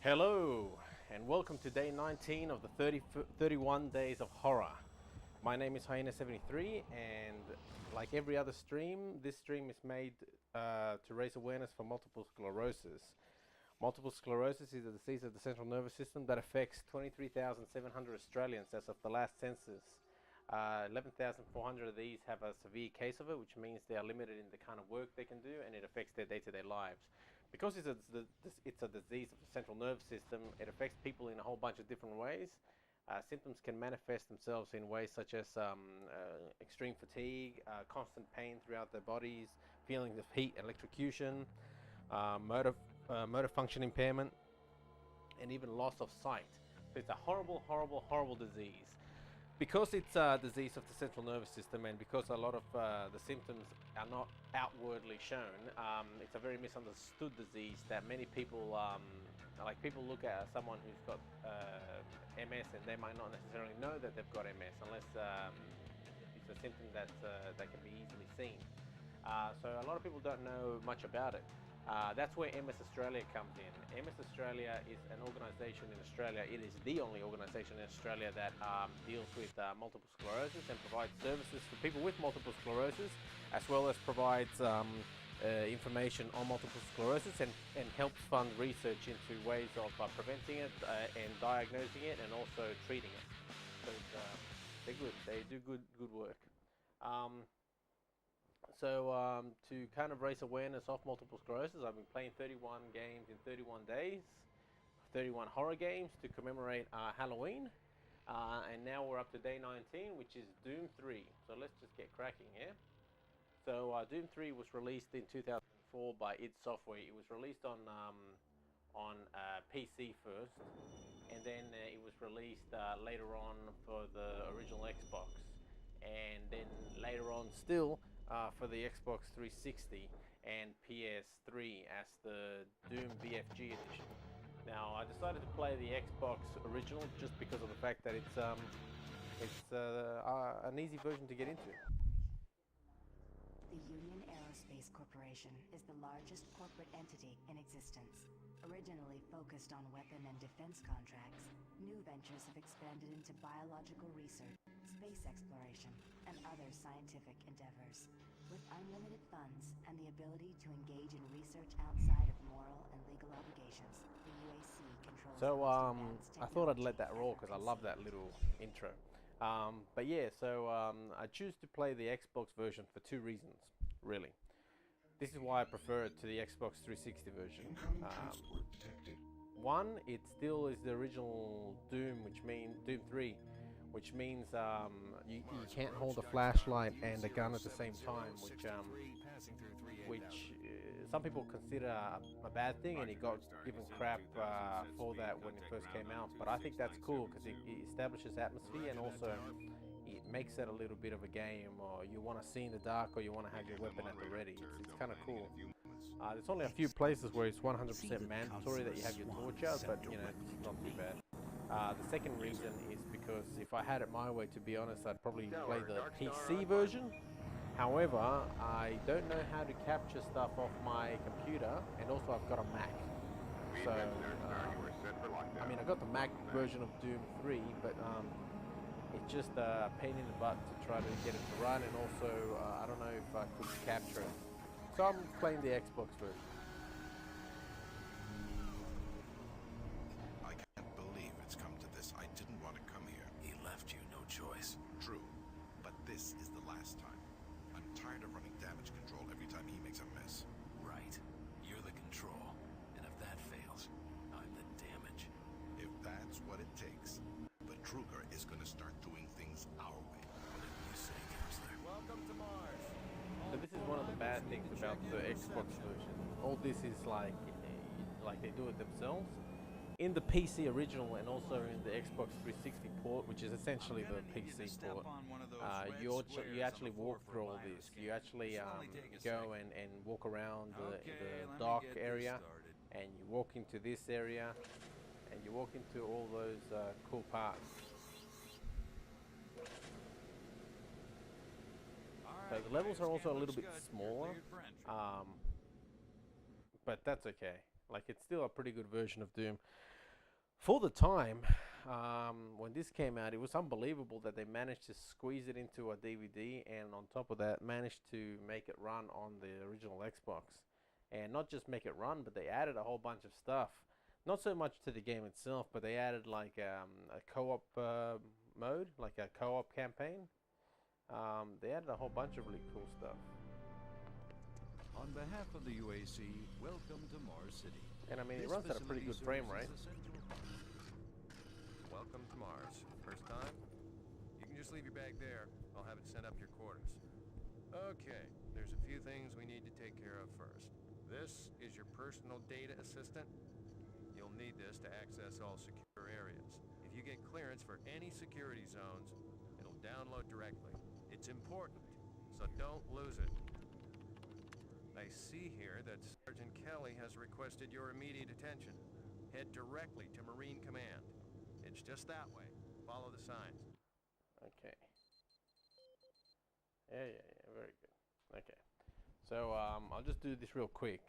Hello, and welcome to day 19 of the 31 days of horror. My name is Hyena73, and like every other stream, this stream is made to raise awareness for multiple sclerosis. Multiple sclerosis is a disease of the central nervous system that affects 23,700 Australians as of the last census. 11,400 of these have a severe case of it, which means they are limited in the kind of work they can do, and it affects their day-to-day lives. Because it's a disease of the central nervous system, it affects people in a whole bunch of different ways. Symptoms can manifest themselves in ways such as extreme fatigue, constant pain throughout their bodies, feelings of heat, electrocution, motor function impairment, and even loss of sight. So it's a horrible, horrible, horrible disease. Because it's a disease of the central nervous system, and because a lot of the symptoms are not outwardly shown, it's a very misunderstood disease that many people, like people look at someone who's got MS and they might not necessarily know that they've got MS unless it's a symptom that can be easily seen. So a lot of people don't know much about it. That's where MS Australia comes in. MS Australia is an organisation in Australia. It is the only organisation in Australia that deals with multiple sclerosis and provides services for people with multiple sclerosis, as well as provides information on multiple sclerosis and helps fund research into ways of preventing it and diagnosing it and also treating it. So they're good. They do good work. So to kind of raise awareness of multiple sclerosis, I've been playing 31 games in 31 days, 31 horror games to commemorate Halloween. And now we're up to day 19, which is Doom 3. So let's just get cracking here. So Doom 3 was released in 2004 by id Software. It was released on PC first, and then it was released later on for the original Xbox, and then later on still for the Xbox 360 and PS3 as the Doom BFG edition. Now I decided to play the Xbox original just because of the fact that it's an easy version to get into. The Union Aerospace Corporation is the largest corporate entity in existence. Originally focused on weapon and defense contracts, new ventures have expanded into biological research, space exploration, and other scientific endeavors. With unlimited funds and the ability to engage in research outside of moral and legal obligations, the UAC controls the most advanced I thought I'd let that technology roll ever because I love that conceived. little intro. But yeah, so I choose to play the Xbox version for two reasons, really. This is why I prefer it to the Xbox 360 version. One, it still is the original Doom, which means Doom 3, which means you can't hold a flashlight and a gun at the same time, which some people consider a bad thing, and it got given crap for that when it first came out. But I think that's cool because it establishes atmosphere, and also it makes it a little bit of a game, or you want to see in the dark, or you want to have your weapon at the ready. It's kind of cool. There's only a few places where it's 100% mandatory that you have your torch out, but you know, it's not too bad. The second reason is because if I had it my way, to be honest, I'd probably play the PC version. However, I don't know how to capture stuff off my computer, and also I've got a Mac. So, I mean, I got the Mac version of Doom 3, but it's just a pain in the butt to try to get it to run, and also I don't know if I could capture it. So I'm playing the Xbox version. I can't believe it's come to this. I didn't want to come here. He left you no choice. True, but this is the last time. I'm tired of running damage control every time he makes a mess. Right. You're the control. And if that fails, I'm the damage. If that's what it takes, the Truger is going to start doing things our way. Whatever you say, Counselor. Welcome to Mars. So this is one of the bad things about the Xbox version. All this is like they do it themselves. In the PC original and also in the Xbox 360 port, which is essentially the PC port, you actually walk through all this. You actually go and walk around the dock area, and you walk into this area, and you walk into all those cool parts. So the levels are also a little bit smaller, but that's okay. Like, it's still a pretty good version of Doom. For the time, when this came out, it was unbelievable that they managed to squeeze it into a DVD, and on top of that, managed to make it run on the original Xbox. And not just make it run, but they added a whole bunch of stuff. Not so much to the game itself, but they added like a co-op mode, like a co-op campaign. They added a whole bunch of really cool stuff. On behalf of the UAC, welcome to Mars City. And I mean, it This runs at a pretty good facility frame rate. serves as a central- Welcome to Mars. First time? You can just leave your bag there. I'll have it sent up to your quarters. Okay, there's a few things we need to take care of first. This is your personal data assistant. You'll need this to access all secure areas. If you get clearance for any security zones, it'll download directly. It's important, so don't lose it. I see here that Sergeant Kelly has requested your immediate attention. Head directly to Marine Command. It's just that way. Follow the signs. Okay. Yeah, very good. Okay. So I'll just do this real quick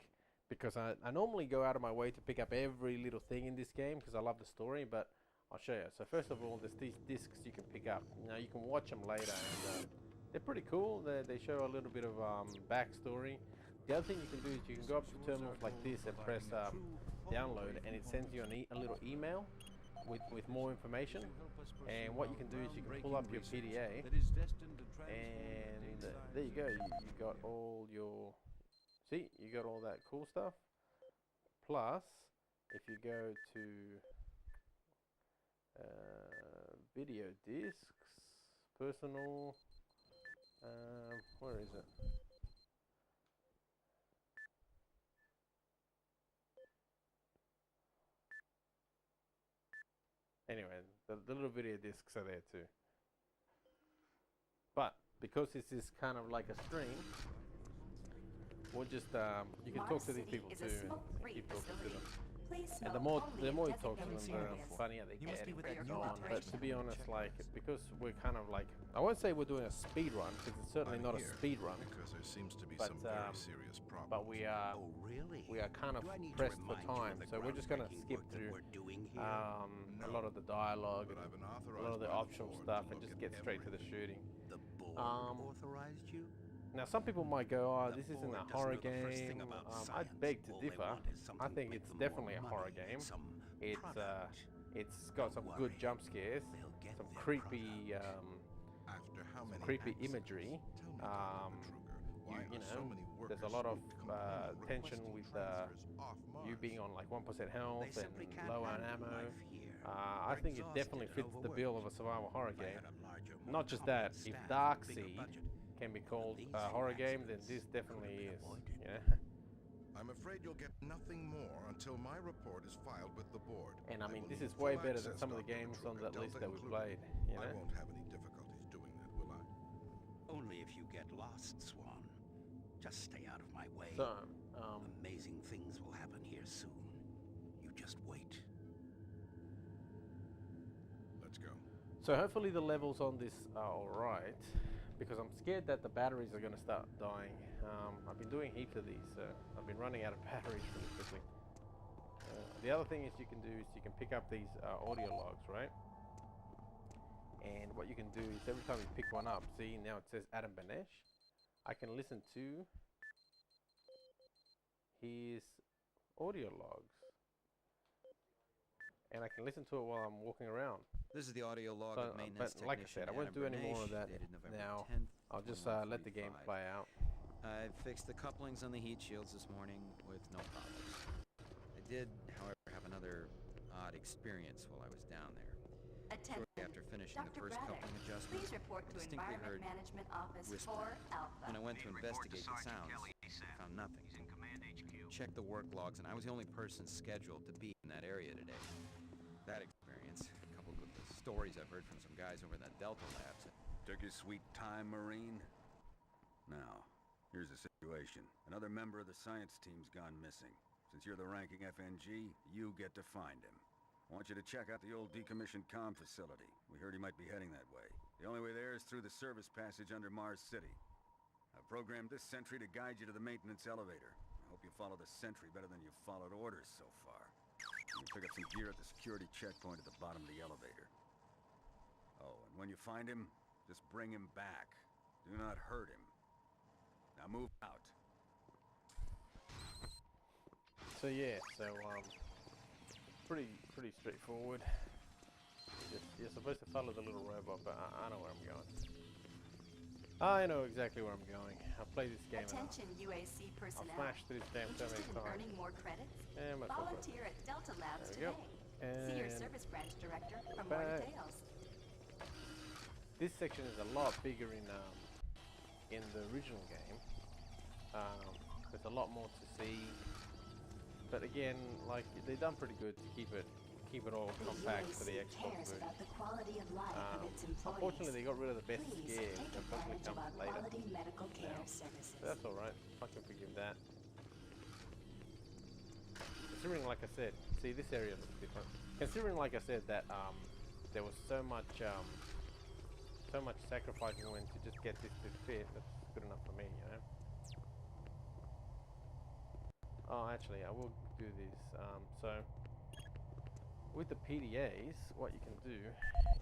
because I normally go out of my way to pick up every little thing in this game because I love the story, but I'll show you. So first of all, there's these discs you can pick up. Now you can watch them later, and they're pretty cool. They show a little bit of backstory. The other thing you can do is you can go up to terminals like this and press download, and it sends you a little email with more information. And what you can do is you can pull up your PDA, and there you go. You got all your, see, you got all that cool stuff. Plus, if you go to video discs, personal, where is it? Anyway, the little video discs are there too. But because this is kind of like a stream, we'll just you can talk to these people too and keep talking to them. And the more you talk to them, the funnier they get and so on. But to be honest, like, because we're kind of like, I won't say we're doing a speed run because it's certainly not a speed run. Because there seems to be But, some very serious problems. But we are Oh, really? kind of Do I need to pressed for remind you of time, the so we're just gonna groundbreaking skip work that through we're doing here? a lot of the dialogue But I've been and authorized a lot of the by the optional board stuff to and look just at get straight to the everything. shooting. The board authorized you? Now, some people might go, "Oh, The this isn't board a doesn't horror know the first game." thing about I'd science. beg to All they differ. want is something I to think make it's them definitely a more horror money and game. some It's product. it's got some Don't good worry, jump scares, they'll get some their creepy After how many creepy accidents? imagery. Tell me, Dr. Betruger, why You are so know, many there's a workers lot of so completely tension requesting with transfers off you Mars? being on like 1% health They and simply can't low on handle ammo. life here. I They're think it exhausted definitely and fits the overworked. bill of a survival horror If I game. had a larger, more Not just that, competent if staff and a Darkseid bigger budget, can be called these a horror game, then accidents this could have definitely been is. avoided. Yeah. I'm afraid you'll get nothing more until my report is filed with the board. And I mean, will this need is way full better than access, some of the Dr. games on Betruger, that list Delta that we included. played. You I know. won't have any difficulties doing that, will I? Only if you get lost, Swan. Just stay out of my way. So, Amazing things will happen here soon. You just wait. Let's go. so hopefully the levels on this are alright, because I'm scared that the batteries are going to start dying. I've been doing heaps of these, so I've been running out of batteries really quickly. The other thing is you can do is you can pick up these audio logs, right? And what you can do is every time you pick one up, see now it says Adam Banesh, I can listen to his audio logs. And I can listen to it while I'm walking around. This is the audio log So, of maintenance but like I technician said, I won't Adam do any more of Bernache, that dated November now. 10th, I'll just let the game 21:45. play out. I fixed the couplings on the heat shields this morning with no problems. I did, however, have another odd experience while I was down there. Attention. Shortly after finishing the Dr. first Braddock, coupling adjustment, please report I to distinctly Environment heard Management Office whispering. 4 Alpha. When I went to investigate the sounds, I found nothing. Checked the work logs, and I was the only person scheduled to be in that area today. That experience, coupled with the stories I've heard from some guys over in the Delta labs, Took your sweet time, Marine? Now, here's the situation. Another member of the science team's gone missing. Since you're the ranking FNG, you get to find him. I want you to check out the old decommissioned comm facility. We heard he might be heading that way. The only way there is through the service passage under Mars City. I've programmed this sentry to guide you to the maintenance elevator. I hope you follow the sentry better than you've followed orders so far. You pick up some gear at the security checkpoint at the bottom of the elevator. Oh, and when you find him, just bring him back. Do not hurt him. Now move out. So yeah, pretty straightforward. You're supposed to follow the little robot, but I know where I'm going. I know exactly where I'm going. I've played this game. Attention UAC personnel. I've flashed through this damn so many Interested in times. earning more credits? Yeah, Volunteer at Delta Labs There we today. go. See your And service branch director for more back. details. This section is a lot bigger in the original game. There's a lot more to see, but again, like they've done pretty good to keep it all compact for the Xbox cares version. about the quality of life of its employees. Unfortunately, they got rid of the best Please scare, take that probably advantage of comes our later. quality medical care now. services. So that's alright, I can forgive that. Considering, like I said, see this area looks different. Considering, like I said, that there was so much sacrificing went to just get this to fit, that's good enough for me, you know. Oh, actually, I will do this. So with the PDAs, what you can do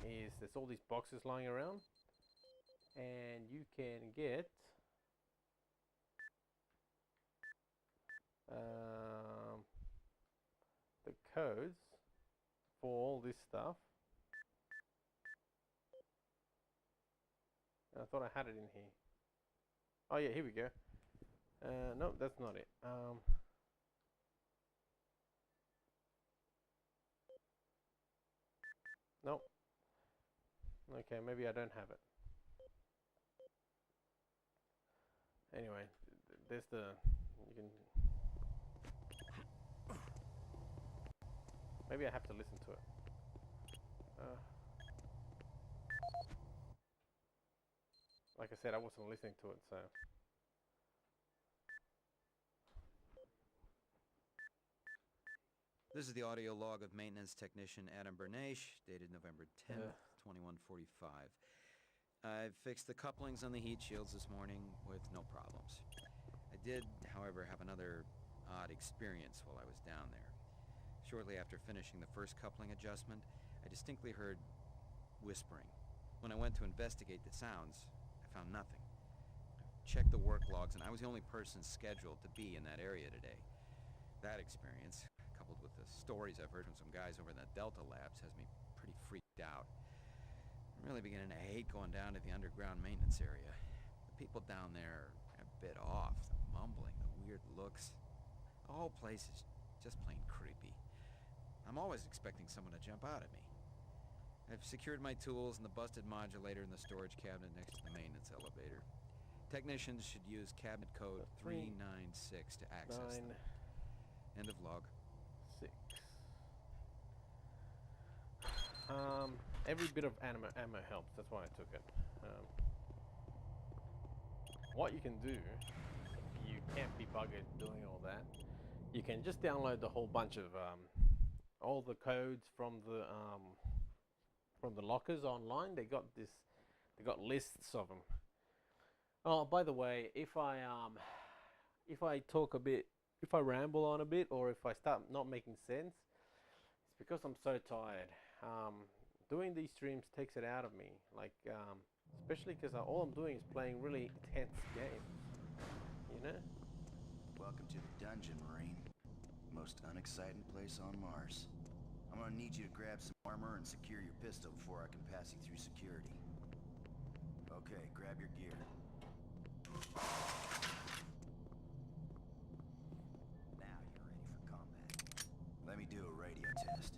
is there's all these boxes lying around, and you can get the codes for all this stuff. I thought I had it in here. Oh yeah, here we go. No, that's not it. Nope. Okay, maybe I don't have it. Anyway, there's the, you can, maybe I have to listen to it. Like I said, I wasn't listening to it, so. This is the audio log of maintenance technician Adam Bernache, dated November 10th, 2145. I've fixed the couplings on the heat shields this morning with no problems. I did, however, have another odd experience while I was down there. Shortly after finishing the first coupling adjustment, I distinctly heard whispering. When I went to investigate the sounds, I found nothing. I checked the work logs, and I was the only person scheduled to be in that area today. That experience, coupled with the stories I've heard from some guys over in the Delta Labs, has me pretty freaked out. I'm really beginning to hate going down to the underground maintenance area. The people down there are a bit off, the mumbling, the weird looks. The whole place is just plain creepy. I'm always expecting someone to jump out at me. I've secured my tools and the busted modulator in the storage cabinet next to the maintenance elevator. Technicians should use cabinet code 396 to access them. End of log. 6. Every bit of ammo helps. That's why I took it. What you can do, if you can't be buggered doing all that, you can just download the whole bunch of all the codes from the lockers online. They got lists of them. Oh, by the way, if I talk a bit, if I ramble on a bit, or if I start not making sense, it's because I'm so tired. Doing these streams takes it out of me, like especially because all I'm doing is playing really intense games, you know. Welcome to the dungeon, Marine. Most unexciting place on Mars. I'm gonna need you to grab some armor and secure your pistol before I can pass you through security. Okay, grab your gear. Now you're ready for combat. Let me do a radio test.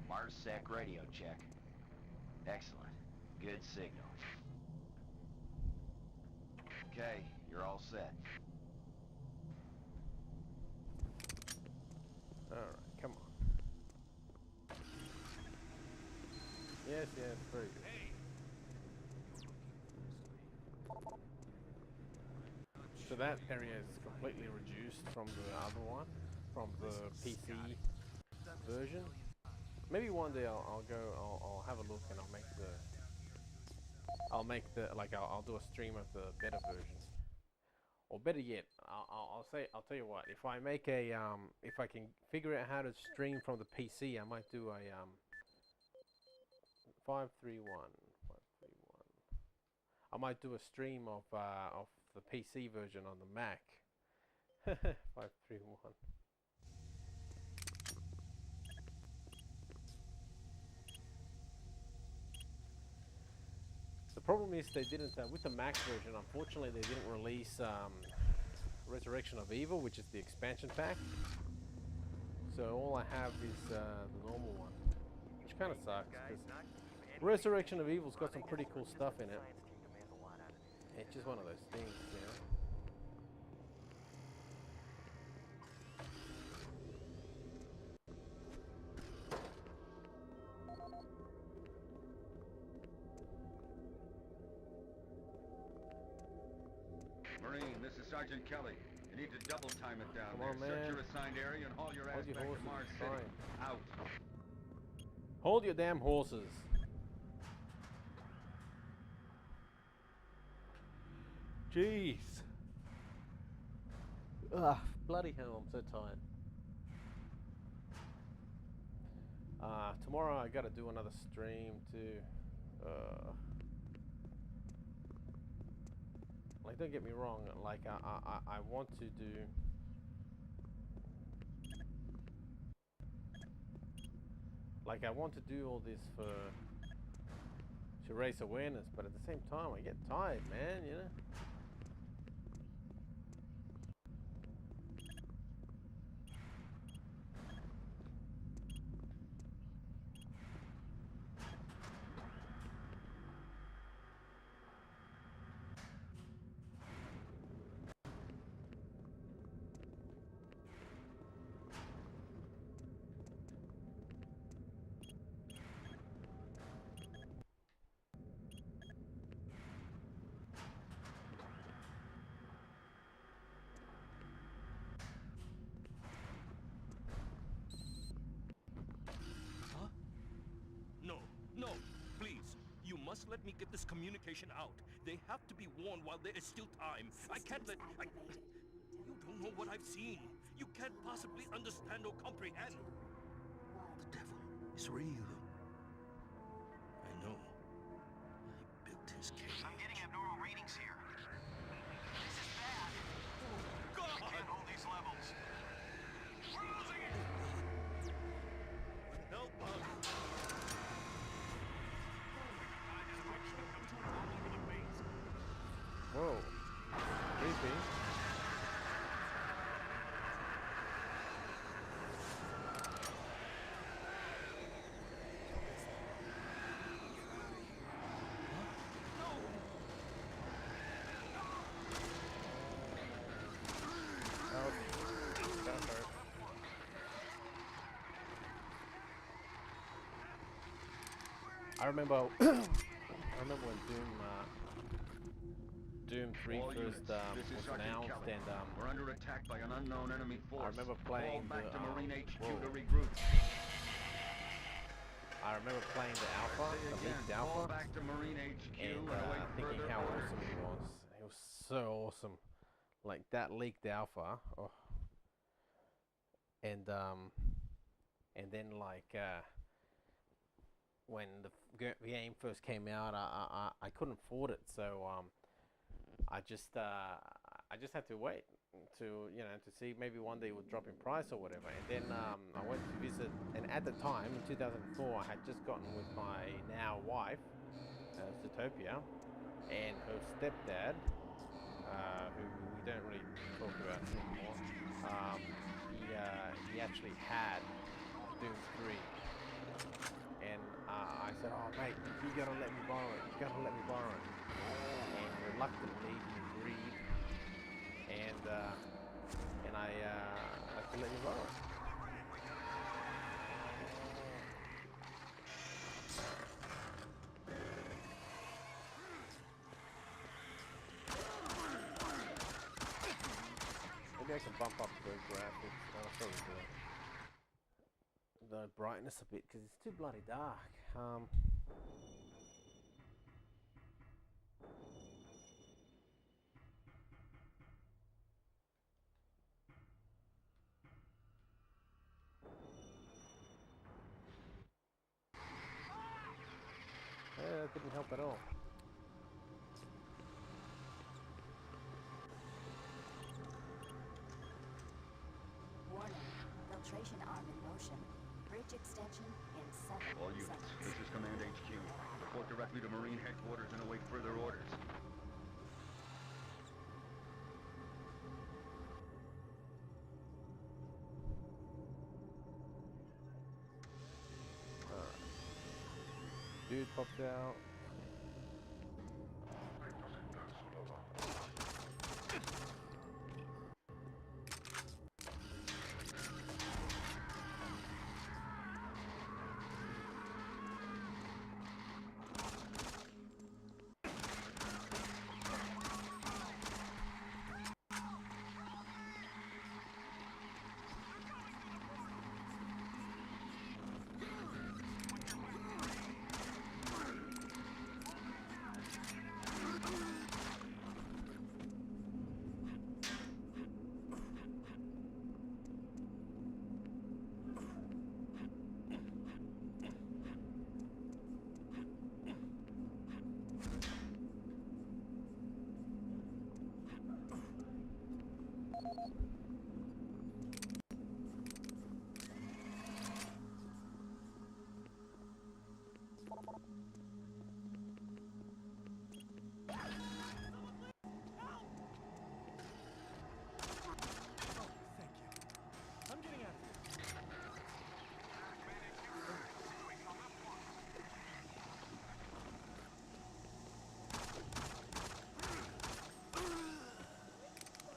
MarsSec radio check. Excellent. Good signal. Okay, you're all set. Alright, come on. Yes, very good. So that area is completely reduced from the other one, from the PC version. Maybe one day I'll have a look and I'll I'll make the I'll do a stream of the better version, or better yet, I'll tell you what. If I make a if I can figure out how to stream from the PC, I might do a 531. I might do a stream of the PC version on the Mac. 531. The problem is they didn't, with the Mac version, unfortunately they didn't release Resurrection of Evil, which is the expansion pack. So all I have is the normal one, which kind of sucks, because Resurrection of Evil's got some pretty cool stuff in it. It's just one of those things, you know. Marine, this is Sergeant Kelly. You need to double time it down Come there. on, man. Search your assigned area and haul your ass Hold your back horses, to Mars it's City. fine. Out. Hold your damn horses. Jeez. Ugh, bloody hell, I'm so tired. Tomorrow I gotta do another stream too. Like, don't get me wrong, like I want to do all this to raise awareness, but at the same time I get tired, man, you know. No, please. You must let me get this communication out. They have to be warned while there is still time. I can't let... You don't know what I've seen. You can't possibly understand or comprehend. The devil is real. I know. I built his cage. I'm getting abnormal readings here. This is bad. God! I can't hold these levels. We're losing it! Help us! Whoa. Creepy. I remember when Doom 3 All first units, this is was Sergeant announced, Kelly. and We're under attack by an unknown enemy force. I remember playing Fall back the to Marine HQ whoa. to regroup. I remember playing the alpha, Say the again, leaked fall alpha, back to Marine HQ and await thinking further how orders. awesome it was. It was so awesome, like that leaked alpha. Oh. And then like when the game first came out, I couldn't afford it, so I just had to wait to to see maybe one day it would drop in price or whatever. And then I went to visit, and at the time in 2004 I had just gotten with my now wife, Zootopia, and her stepdad, who we don't really talk about anymore. He actually had Doom 3, and I said, "Oh mate, you gotta let me borrow it. You gotta let me borrow it." And reluctantly he agreed, and I had to let me borrow it. Maybe I can bump up the graphics. I'll probably do it. The brightness a bit because it's too bloody dark. that didn't help at all. Warning. Filtration arm in motion. Bridge extension in 7 All units, seconds. this is Command HQ. Report directly to Marine Headquarters and await further orders. Dude popped out.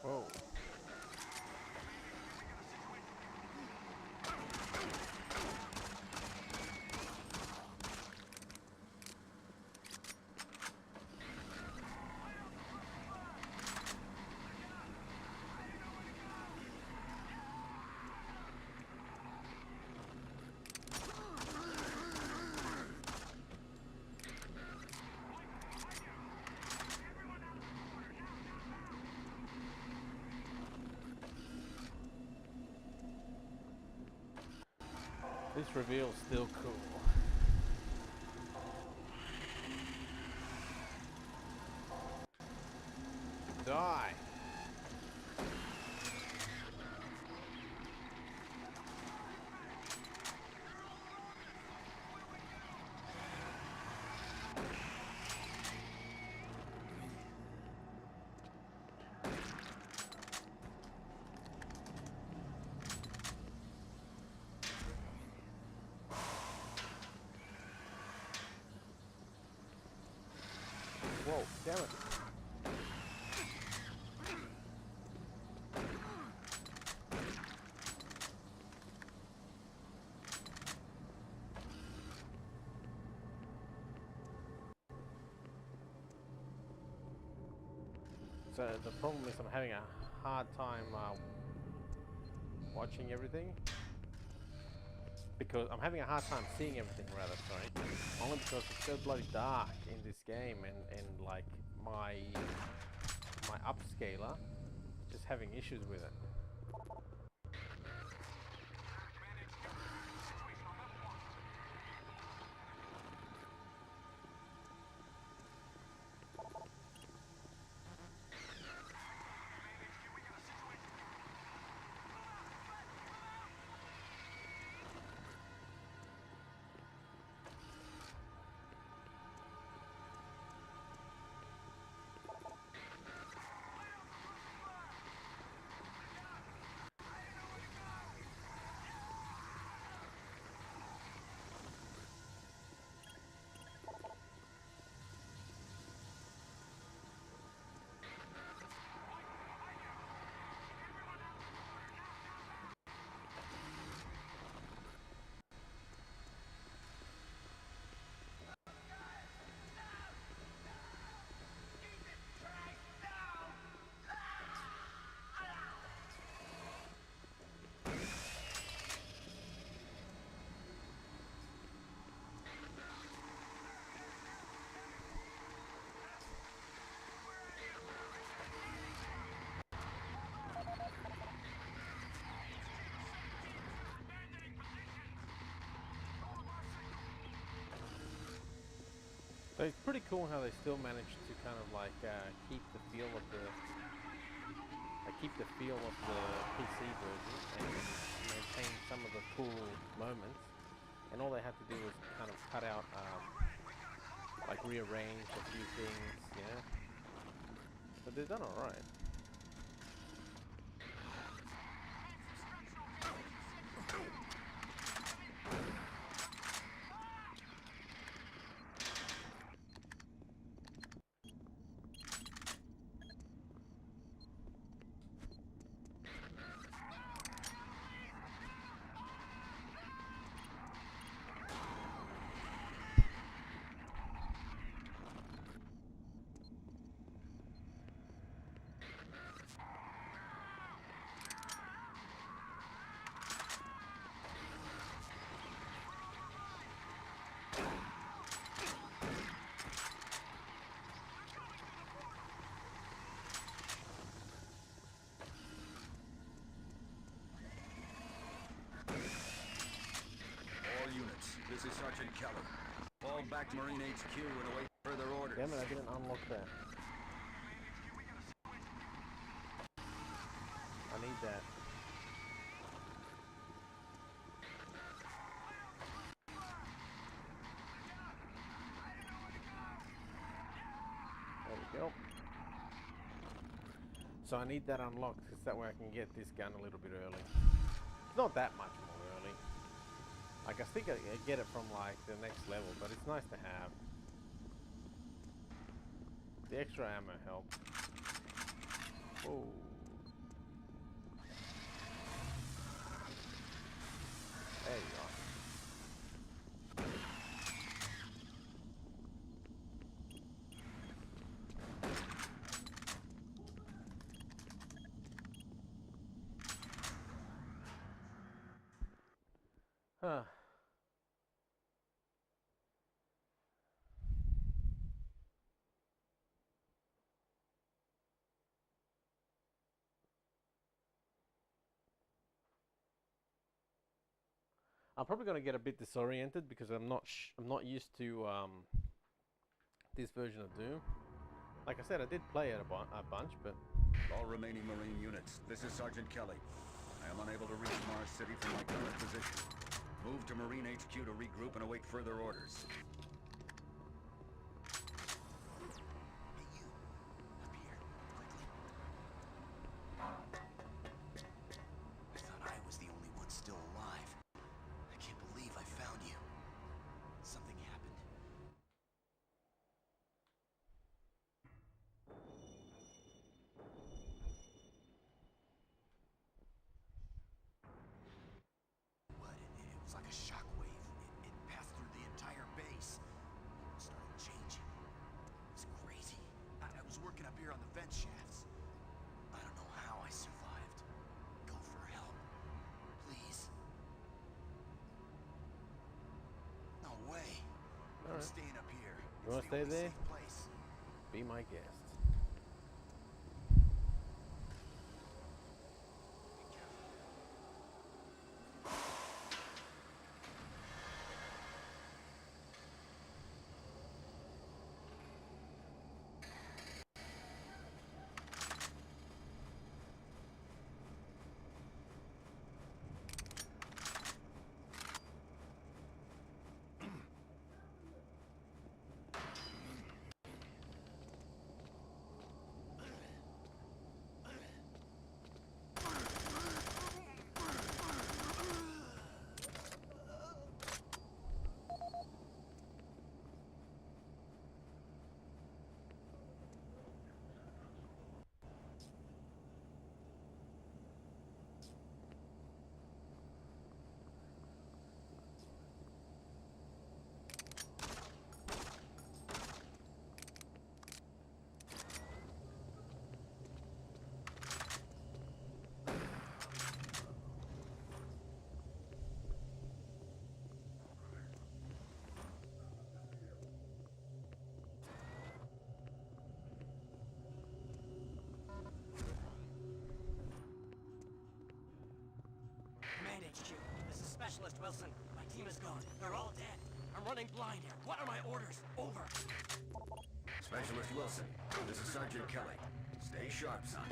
Whoa. This reveal's still cool. Die! Whoa, damn it. So the problem is I'm having a hard time watching everything. Because I'm having a hard time seeing everything, rather, sorry. Only because it's so bloody dark in this game, and like my upscaler is just having issues with it. So it's pretty cool how they still manage to kind of like keep the feel of the PC version and maintain some of the cool moments. And all they had to do was kind of cut out, like rearrange a few things, yeah. But they've done all right. This is Sergeant Kelly. Fall back to Marine HQ and await further orders. Damn it, I didn't unlock that. I need that. There we go. So I need that unlocked because that way I can get this gun a little bit early. It's not that much more early. Like, I think I get it from, like, the next level, but it's nice to have. The extra ammo helps. Oh. There you are. Huh. I'm probably gonna get a bit disoriented because I'm not used to this version of Doom. Like I said, I did play it a bunch, but All remaining Marine units, this is Sergeant Kelly. I am unable to reach Mars City from my current position. Move to Marine HQ to regroup and await further orders. Staying up here. You wanna stay there? Be my guest. HQ. This is Specialist Wilson. My team is gone. They're all dead. I'm running blind here. What are my orders? Over. Specialist Wilson, this is Sergeant Kelly. Stay sharp, son.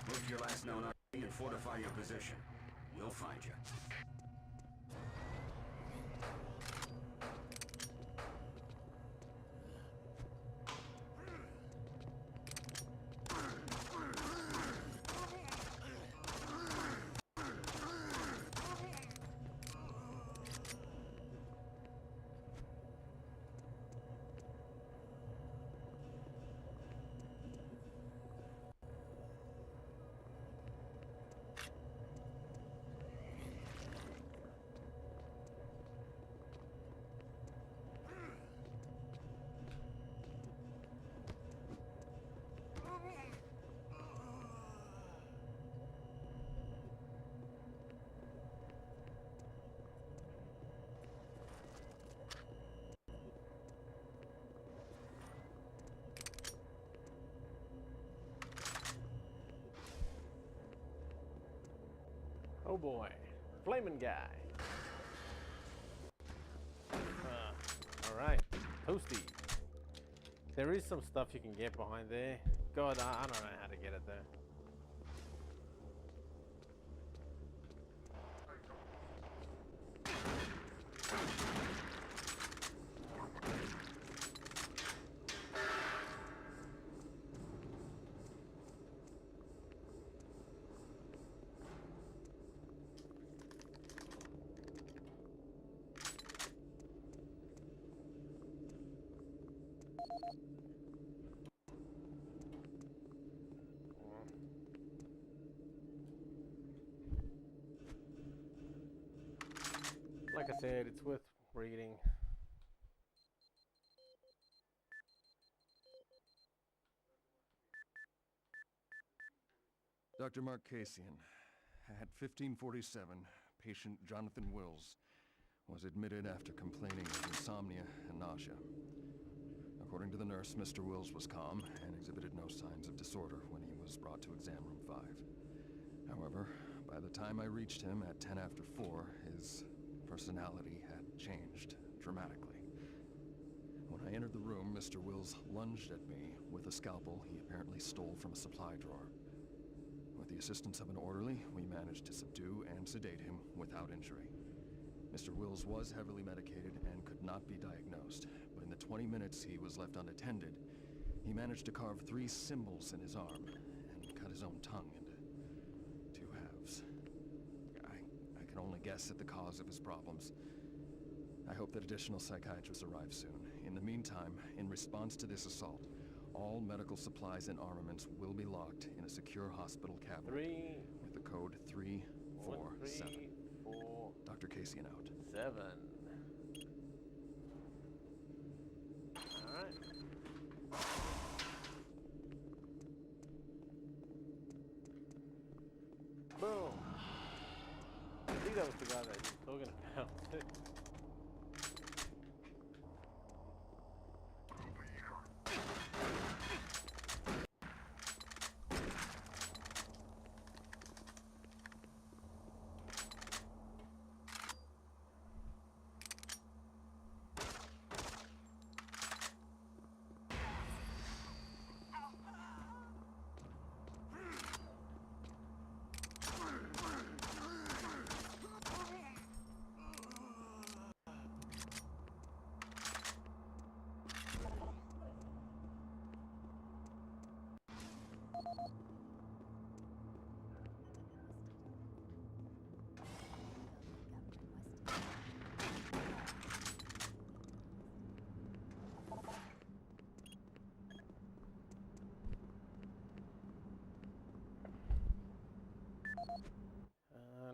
Move to your last known RP and fortify your position. We'll find you. Oh boy, flaming guy. Alright, toasty. There is some stuff you can get behind there. God, I don't know how to get it there. Like I said, it's worth reading. Dr. Mark Casian, at 1547, patient Jonathan Wills was admitted after complaining of insomnia and nausea. According to the nurse, Mr. Wills was calm and exhibited no signs of disorder when he was brought to exam room 5. However, by the time I reached him at 10 after 4, his personality had changed dramatically. When I entered the room, Mr. Wills lunged at me with a scalpel he apparently stole from a supply drawer. With the assistance of an orderly, we managed to subdue and sedate him without injury. Mr. Wills was heavily medicated and could not be diagnosed, but in the 20 minutes he was left unattended, he managed to carve 3 symbols in his arm and cut his own tongue into 2 halves. I can only guess at the cause of his problems. I hope that additional psychiatrists arrive soon. In the meantime, in response to this assault, all medical supplies and armaments will be locked in a secure hospital cabinet with the code 347. 4, Dr. Casian out. 7. Alright. Boom. I think that was the guy that you were talking about.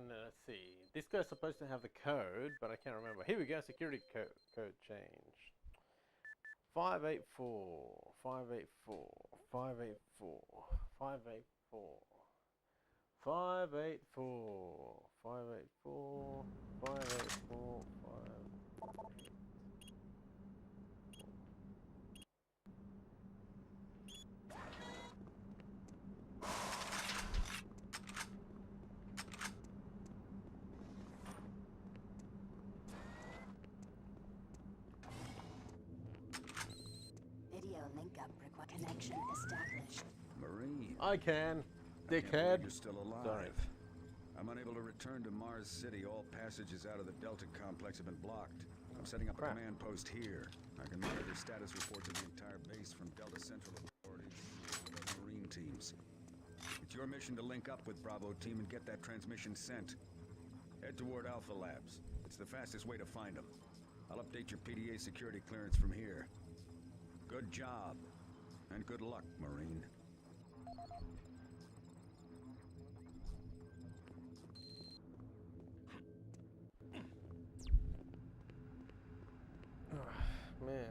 Let's see. This guy's supposed to have the code, but I can't remember. Here we go. Security code change. 584, 584, 584, 584, 584, 584, 584, 584. Video Link-up connection established. Marine. I can. I can't believe Dickhead. you're still alive. Sorry. I'm unable to return to Mars City. All passages out of the Delta complex have been blocked. I'm setting up a Crap. command post here. I can monitor status reports of the entire base from Delta Central authorities and the Marine teams. It's your mission to link up with Bravo team and get that transmission sent. Head toward Alpha Labs. It's the fastest way to find them. I'll update your PDA security clearance from here. Good job. And good luck, Marine. Man.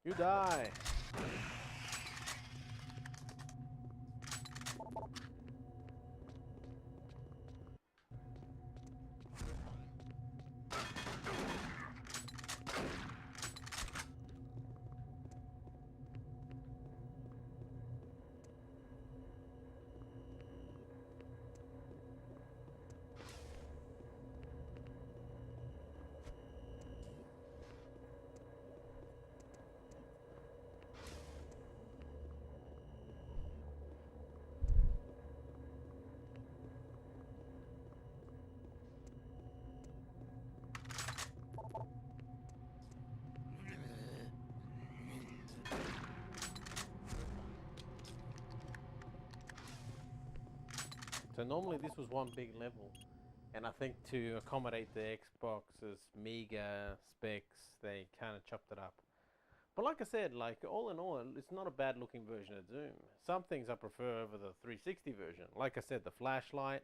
You die. So normally this was one big level, and I think to accommodate the Xbox's meager specs, they kind of chopped it up. But like I said, like all in all, it's not a bad looking version of Doom. Some things I prefer over the 360 version. Like I said, the flashlight,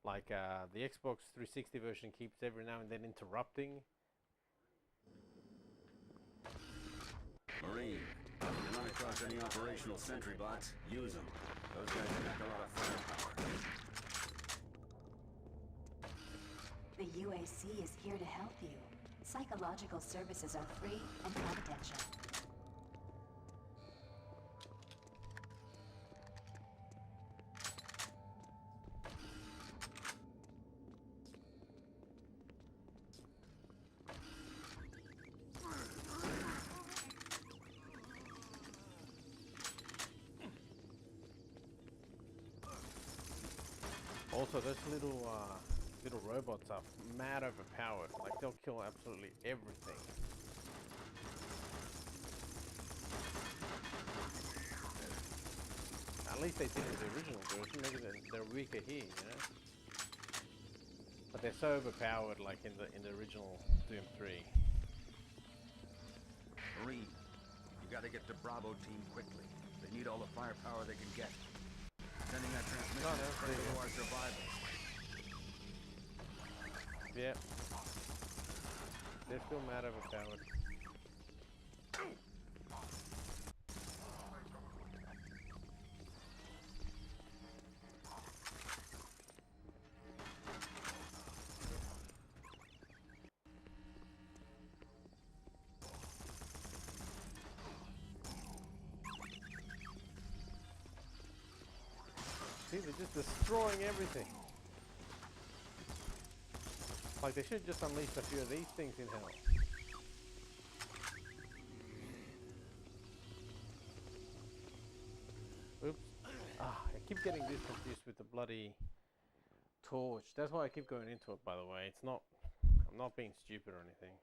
like the Xbox 360 version keeps every now and then interrupting. Marine, if you run across any operational sentry bots, use them. Those guys have a lot of firepower. The UAC is here to help you. Psychological services are free and confidential. Also, those little robots are mad overpowered. Like they'll kill absolutely everything. At least they did in the original version. Maybe they're weaker here, you know. But they're so overpowered, like in the original Doom 3. Marine, you gotta get to Bravo team quickly. They need all the firepower they can get. Sending that transmission is critical to our survival. Yeah. They're still mad overpowered. See, they're just destroying everything. Like, they should just unleash a few of these things in hell. Oops. Ah, I keep getting this confused with the bloody torch. That's why I keep going into it, by the way. It's not... I'm not being stupid or anything.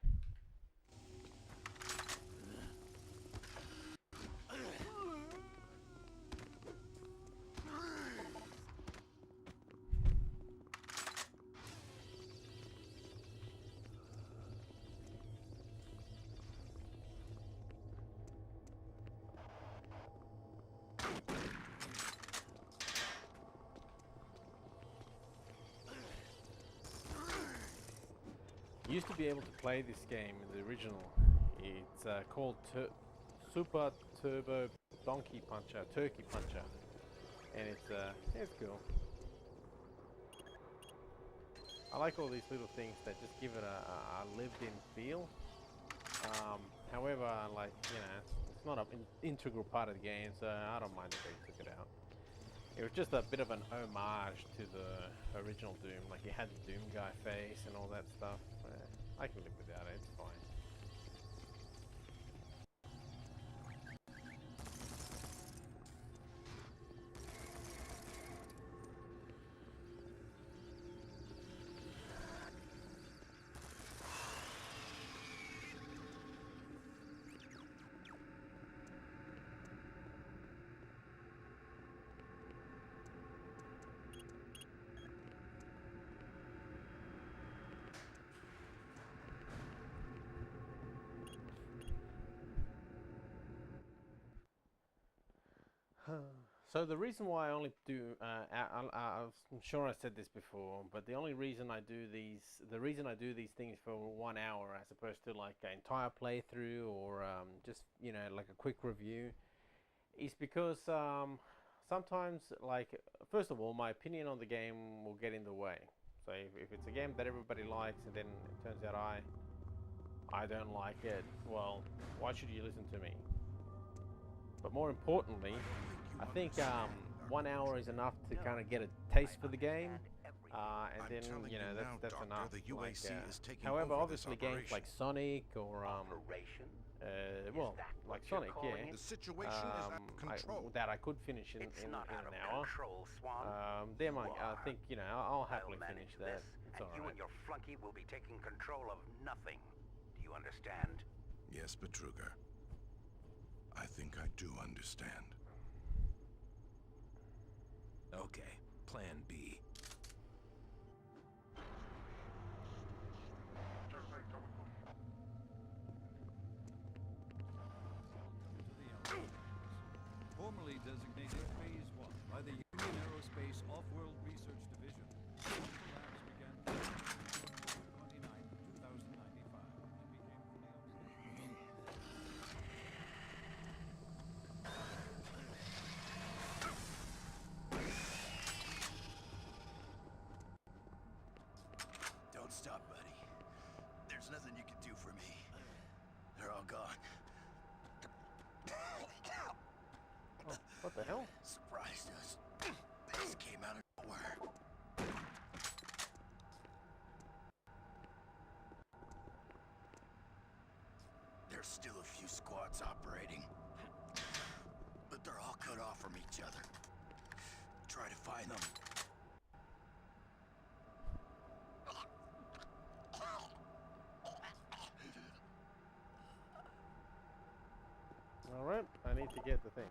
Used to be able to play this game in the original. It's called Super Turbo Donkey Puncher, Turkey Puncher, and it's cool. I like all these little things that just give it a lived-in feel. However, However, like, you know, it's not an integral part of the game, so I don't mind if they took it out. It was just a bit of an homage to the original Doom. Like, you had the Doom guy face and all that stuff. I can live without it, it's fine. So the reason why I only do, I'm sure I said this before, but the only reason I do these things for 1 hour as opposed to like an entire playthrough or just, you know, like a quick review, is because sometimes, like, first of all, my opinion on the game will get in the way. So if it's a game that everybody likes and then it turns out I don't like it, well, why should you listen to me? But more importantly, I think 1 hour is enough to kind of get a taste for the game, and then, you know, that's enough. Like, however, obviously games like Sonic or well, like Sonic, yeah, The situation is out of control. that I could finish in an hour. Them, I think, you know, I'll happily finish that. It's all right. You and your flunky will be taking control of nothing. Do you understand? Yes, Betruger. I think I do understand. Okay, plan B. Formerly designated Phase 1 by the Union Aerospace Off-World Research Division. Labs began 29, 2095 and became fully Don't stop, buddy. There's nothing you can do for me. They're all gone. Oh, what the hell? Surprised us. They just came out of nowhere. There's still a few squads operating, but they're all cut off from each other. Try to find them. Alright, I need to get the thing.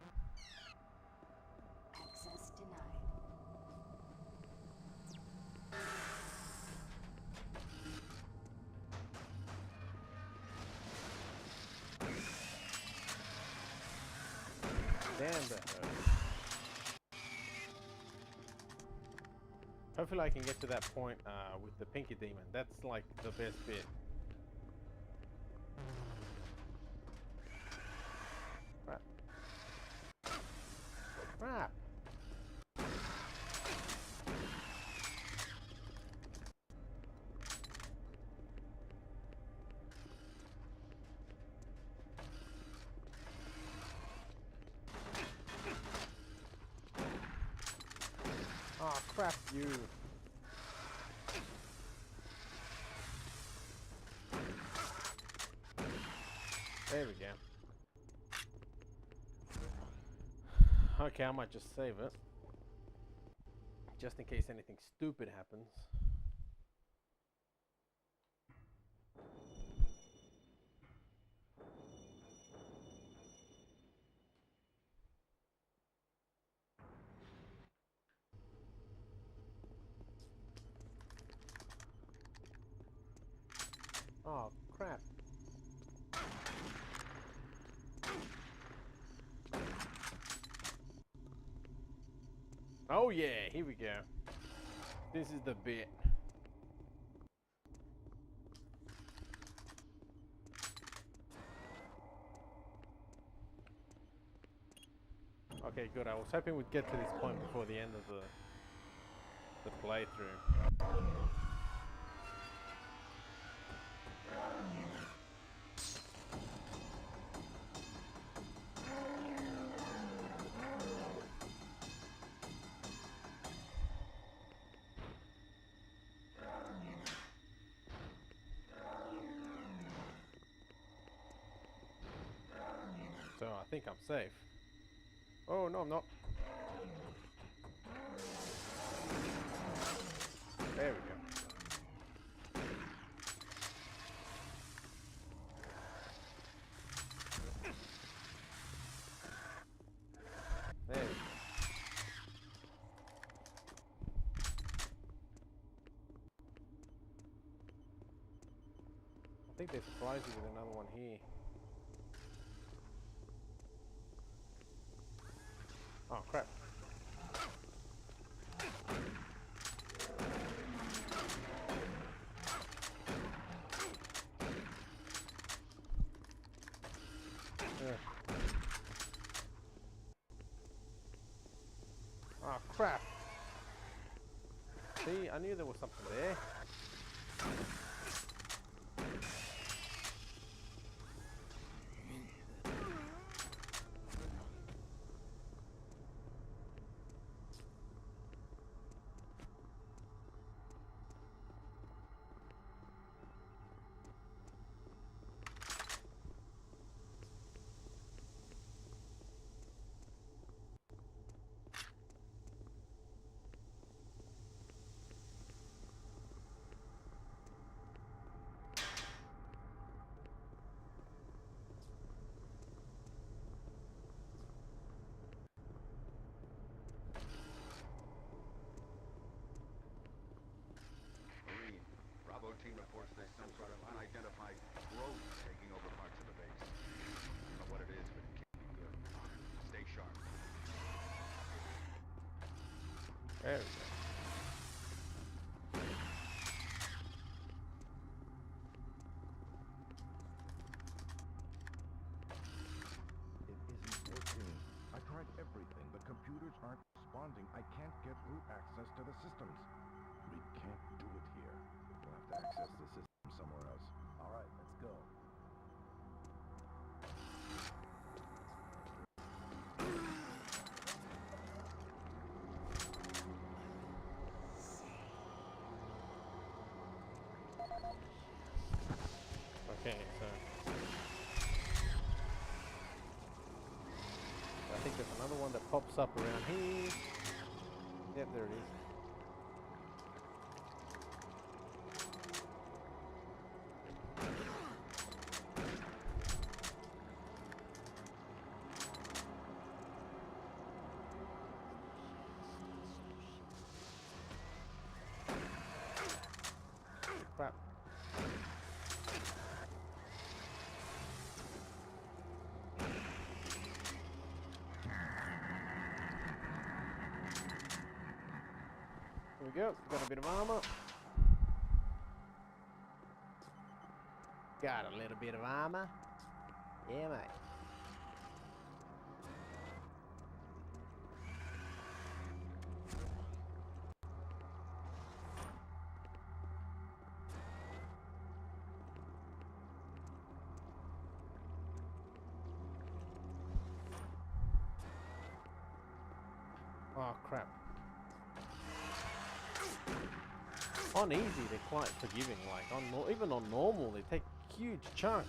Access denied. Damn, that hurt. Hopefully I can get to that point with the Pinky Demon. That's like the best bit. Crap. Crap. Oh, crap you. There we go. Okay, I might just save it. Just in case anything stupid happens. Oh, crap. Oh yeah, here we go. This is the bit. Okay, good. I was hoping we'd get to this point before the end of the playthrough. So I think I'm safe. Oh no, I'm not. There we go. There we go. I think they surprised you with another one here. Oh crap. Oh crap. See, I knew there was something there. Bravo team reports there's some sort of unidentified growth taking over parts of the base. I don't know what it is, but it can't be good. Stay sharp. There we go. It isn't working. I tried everything. The computers aren't responding. I can't get root access to the systems. We can't do it here. We'll have to access the system somewhere else. All right, let's go. Okay, so I think there's another one that pops up around here. Yep, there it is. Crap. Here we go. Got a bit of armor. Got a little bit of armor. Yeah, mate. Oh crap. On easy, they're quite forgiving. Like on even on normal, they take huge chunks.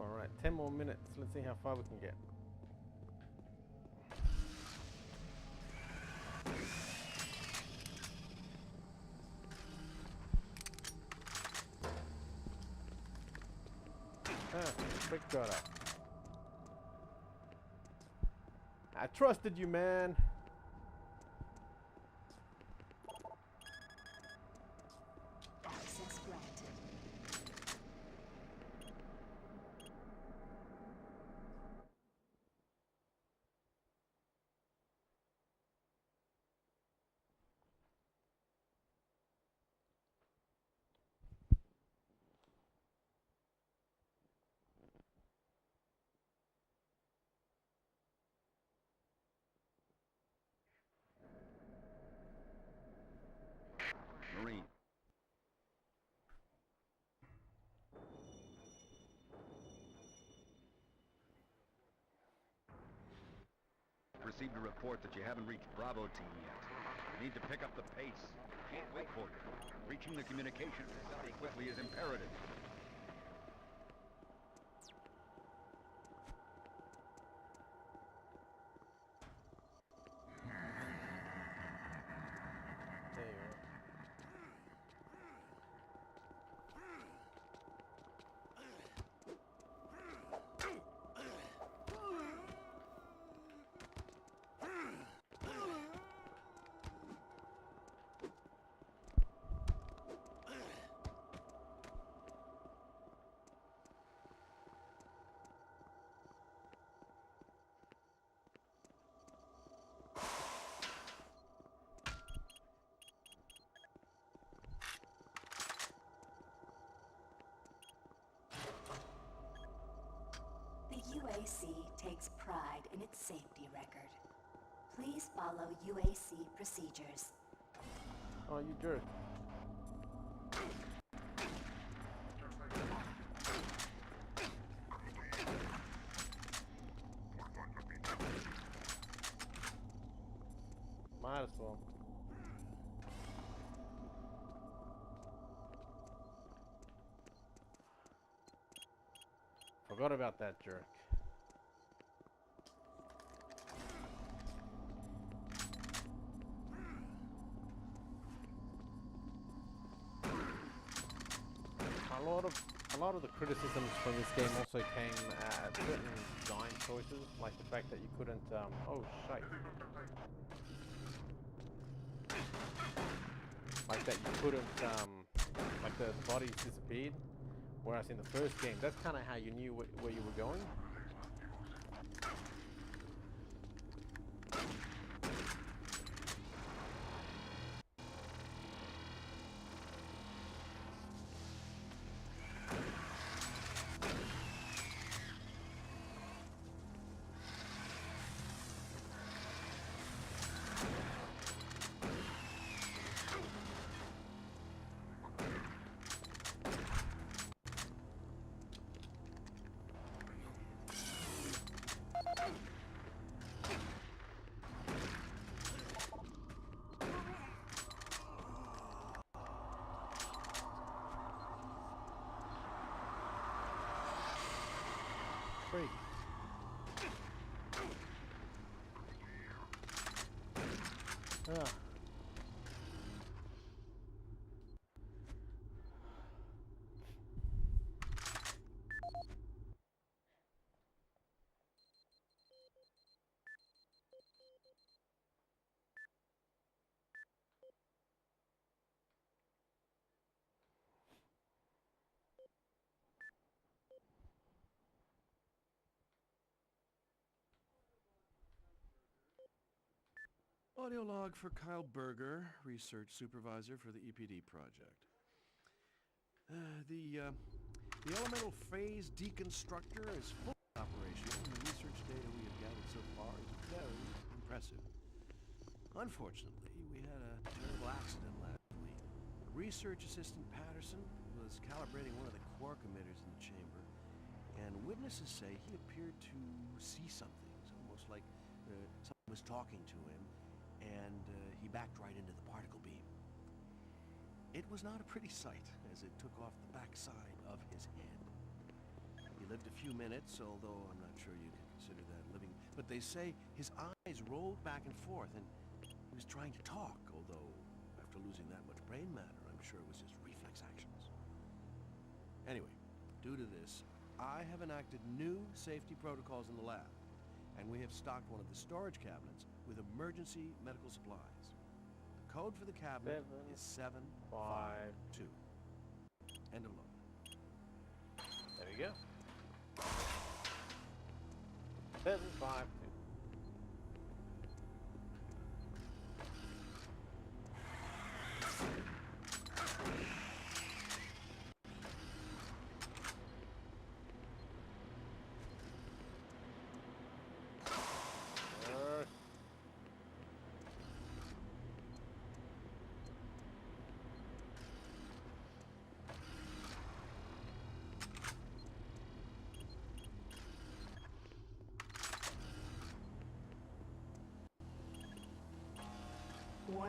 Alright, 10 more minutes. Let's see how far we can get. Ah, quick got up. I trusted you, man. Access granted. received a report that you haven't reached Bravo Team yet. You need to pick up the pace. Can't wait for you. Reaching the communication facility quickly is imperative. There you are. The UAC takes pride in its safety record. Please follow UAC procedures. Oh, you jerk. Might as well. Forgot about that jerk. A lot of the criticisms from this game also came at certain design choices, like the fact that you couldn't, oh shite. Like that you couldn't, like the bodies disappeared. Whereas in the first game, that's kind of how you knew where you were going. Freak. Ah. Audio log for Kyle Berger, research supervisor for the EPD project. The elemental phase deconstructor is fully operational, and the research data we have gathered so far is very impressive. Unfortunately, we had a terrible accident last week. Research assistant Patterson was calibrating one of the quark emitters in the chamber, and witnesses say he appeared to see something. It's almost like someone was talking to him, and he backed right into the particle beam. It was not a pretty sight, as it took off the backside of his head. He lived a few minutes, although I'm not sure you can consider that living. But they say his eyes rolled back and forth, and he was trying to talk, although after losing that much brain matter, I'm sure it was just reflex actions. Anyway, due to this, I have enacted new safety protocols in the lab, and we have stocked one of the storage cabinets with emergency medical supplies. The code for the cabinet is 752. End of load. There we go. 752.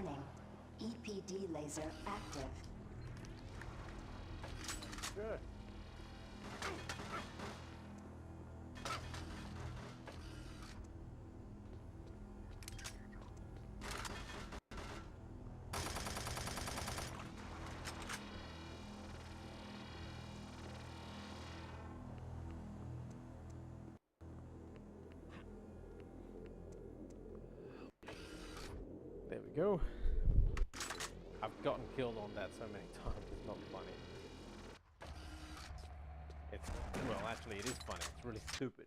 Warning. EPD laser active. Good. There we go. I've gotten killed on that so many times, it's not funny. It's, well, actually it is funny, it's really stupid.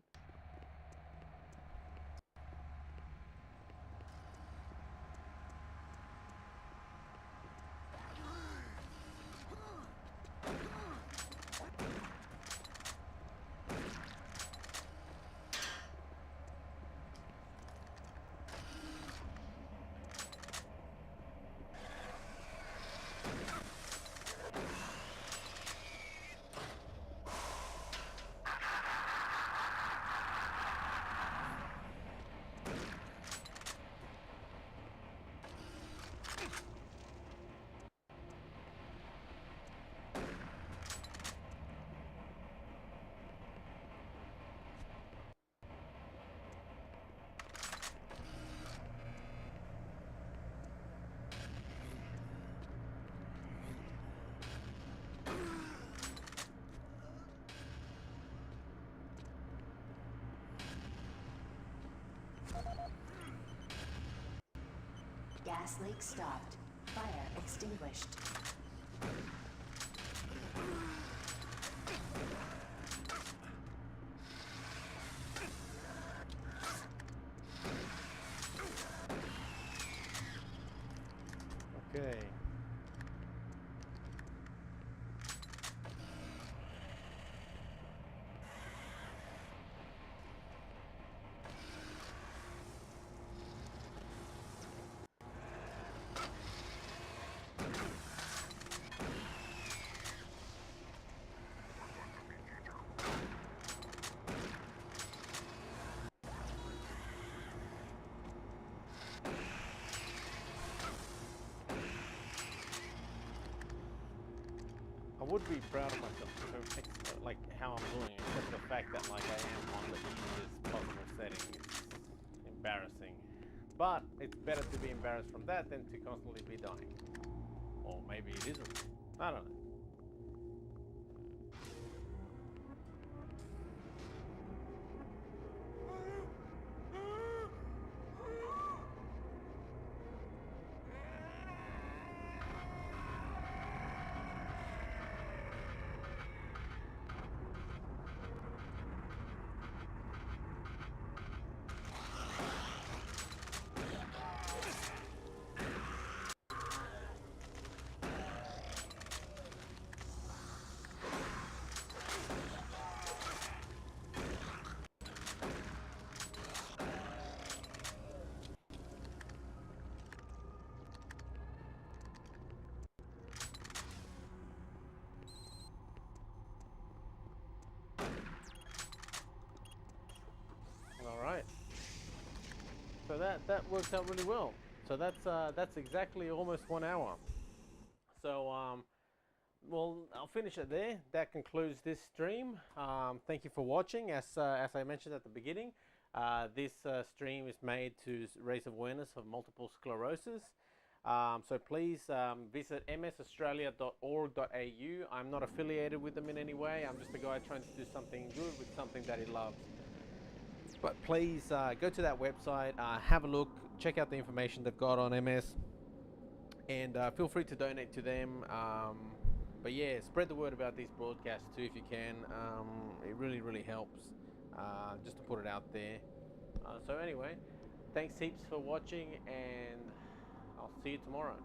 Gas leak stopped. Fire extinguished. Okay. I would be proud of myself for like how I'm doing, except for the fact that like I am on the easiest possible setting. It's embarrassing. But it's better to be embarrassed from that than to constantly be dying. Or maybe it isn't. I don't know. Alright. So that worked out really well. So that's exactly almost 1 hour. So well, I'll finish it there. That concludes this stream. Thank you for watching. As I mentioned at the beginning, this stream is made to raise awareness of multiple sclerosis. So please visit msaustralia.org.au. I'm not affiliated with them in any way. I'm just a guy trying to do something good with something that he loves. But please go to that website, have a look, check out the information they've got on MS, and feel free to donate to them. But yeah, spread the word about these broadcasts too if you can. It really, really helps just to put it out there. So anyway, thanks heaps for watching, and I'll see you tomorrow.